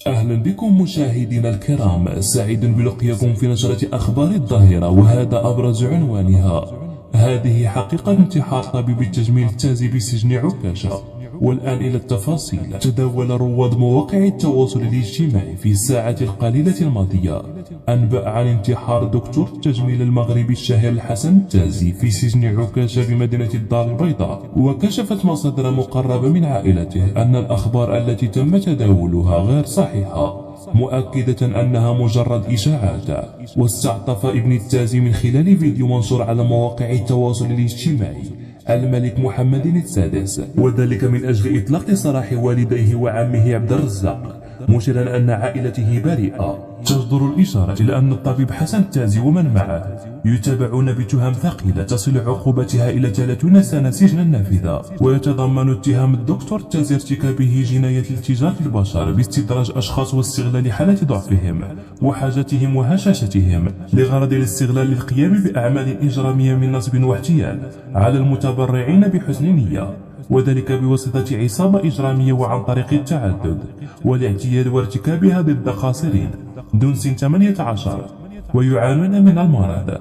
أهلا بكم مشاهدينا الكرام، سعيد بلقيكم في نشرة أخبار الظاهرة، وهذا أبرز عنوانها. هذه حقيقة انتحار طبيب التجميل التازي بسجن عكاشة. والآن إلى التفاصيل. تداول رواد مواقع التواصل الاجتماعي في الساعات القليلة الماضية أنباء عن انتحار دكتور التجميل المغربي الشهير الحسن التازي في سجن عكاشة بمدينة الدار البيضاء. وكشفت مصادر مقربة من عائلته أن الأخبار التي تم تداولها غير صحيحة، مؤكدة أنها مجرد إشاعات. واستعطف ابن التازي من خلال فيديو منشور على مواقع التواصل الاجتماعي الملك محمد السادس، وذلك من أجل إطلاق سراح والديه وعمه عبد الرزاق، مشيرا أن عائلته بريئة. تجدر الإشارة إلى أن الطبيب حسن التازي ومن معه يتابعون بتهم ثقيلة تصل عقوبتها إلى 30 سنة سجنا نافذة، ويتضمن اتهام الدكتور التازي ارتكابه جناية الاتجار في البشر باستدراج أشخاص واستغلال حالة ضعفهم وحاجتهم وهشاشتهم لغرض الاستغلال للقيام بأعمال إجرامية من نصب واحتيال على المتبرعين بحسن نية، وذلك بواسطة عصابة إجرامية وعن طريق التعدد والاعتياد وارتكابها ضد خاسرين دون سن 18 ويعانون من المرض.